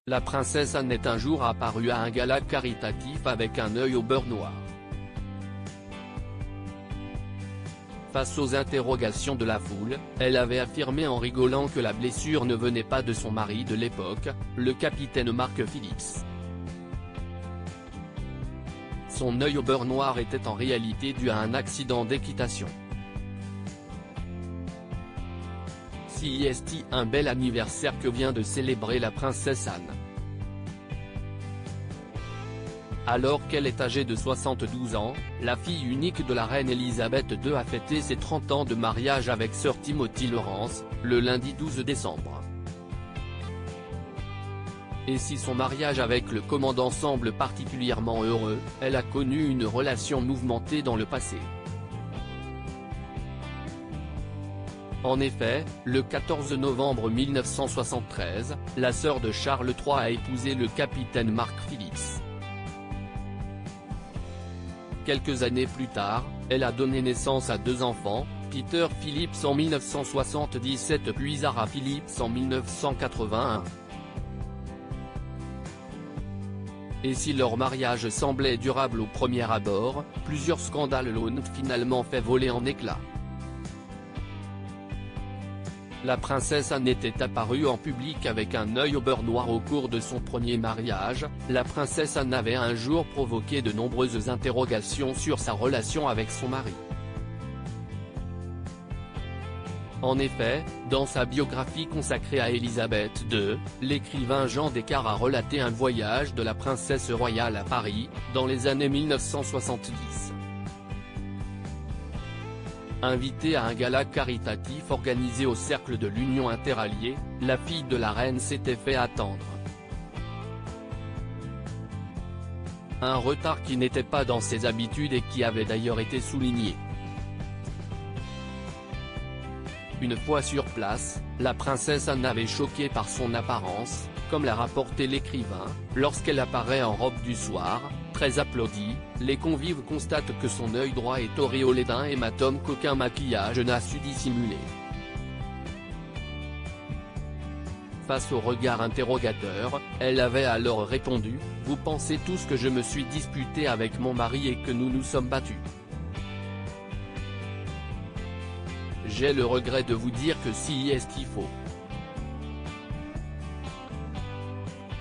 La princesse Anne est un jour apparue à un gala caritatif avec un œil au beurre noir. Face aux interrogations de la foule, elle avait affirmé en rigolant que la blessure ne venait pas de son mari de l'époque, le capitaine Mark Phillips. Son œil au beurre noir était en réalité dû à un accident d'équitation. CIST, un bel anniversaire que vient de célébrer la princesse Anne. Alors qu'elle est âgée de 72 ans, la fille unique de la reine Elisabeth II a fêté ses 30 ans de mariage avec Sir Timothy Lawrence, le lundi 12 décembre. Et si son mariage avec le commandant semble particulièrement heureux, elle a connu une relation mouvementée dans le passé. En effet, le 14 novembre 1973, la sœur de Charles III a épousé le capitaine Mark Phillips. Quelques années plus tard, elle a donné naissance à 2 enfants, Peter Phillips en 1977 puis Zara Phillips en 1981. Et si leur mariage semblait durable au premier abord, plusieurs scandales l'ont finalement fait voler en éclats. La princesse Anne était apparue en public avec un œil au beurre noir au cours de son premier mariage. La princesse Anne avait un jour provoqué de nombreuses interrogations sur sa relation avec son mari. En effet, dans sa biographie consacrée à Elisabeth II, l'écrivain Jean Descartes a relaté un voyage de la princesse royale à Paris, dans les années 1970. Invitée à un gala caritatif organisé au Cercle de l'Union Interalliée, la fille de la reine s'était fait attendre. Un retard qui n'était pas dans ses habitudes et qui avait d'ailleurs été souligné. Une fois sur place, la princesse Anne avait choqué par son apparence, comme l'a rapporté l'écrivain, lorsqu'elle apparaît en robe du soir, très applaudie, les convives constatent que son œil droit est auréolé d'un hématome qu'aucun maquillage n'a su dissimuler. Face au regard interrogateur, elle avait alors répondu « Vous pensez tous que je me suis disputée avec mon mari et que nous nous sommes battus. J'ai le regret de vous dire que CIST faux.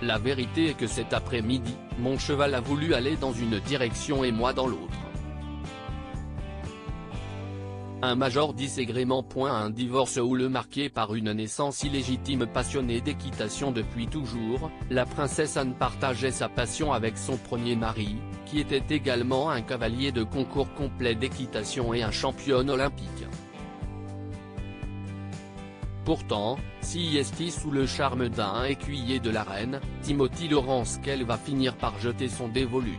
La vérité est que cet après-midi, mon cheval a voulu aller dans une direction et moi dans l'autre. » Un major disagrément. Un divorce houleux marqué par une naissance illégitime. Passionnée d'équitation depuis toujours, la princesse Anne partageait sa passion avec son premier mari, qui était également un cavalier de concours complet d'équitation et un championne olympique. Pourtant, CIST sous le charme d'un écuyer de la reine, Timothy Lawrence, qu'elle va finir par jeter son dévolu.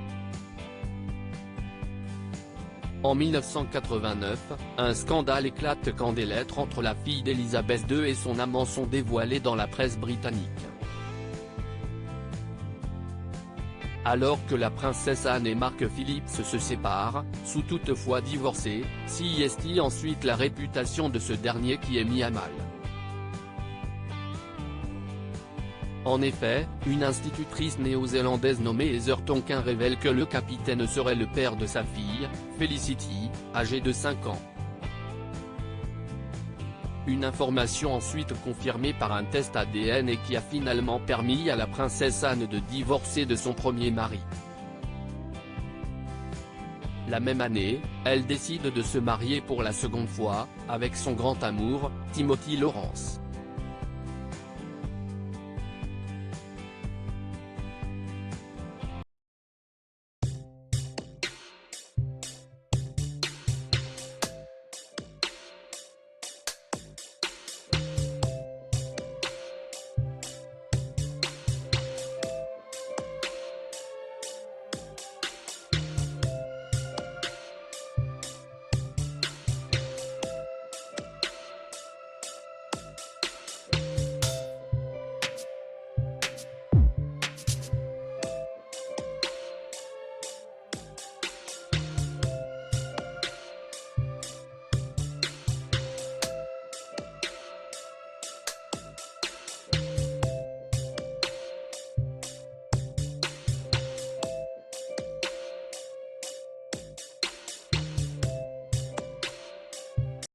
En 1989, un scandale éclate quand des lettres entre la fille d'Elisabeth II et son amant sont dévoilées dans la presse britannique. Alors que la princesse Anne et Mark Phillips se séparent, sous toutefois divorcés, CIST ensuite la réputation de ce dernier qui est mis à mal. En effet, une institutrice néo-zélandaise nommée Heather Tonkin révèle que le capitaine serait le père de sa fille, Felicity, âgée de 5 ans. Une information ensuite confirmée par un test ADN et qui a finalement permis à la princesse Anne de divorcer de son premier mari. La même année, elle décide de se marier pour la seconde fois, avec son grand amour, Timothy Lawrence.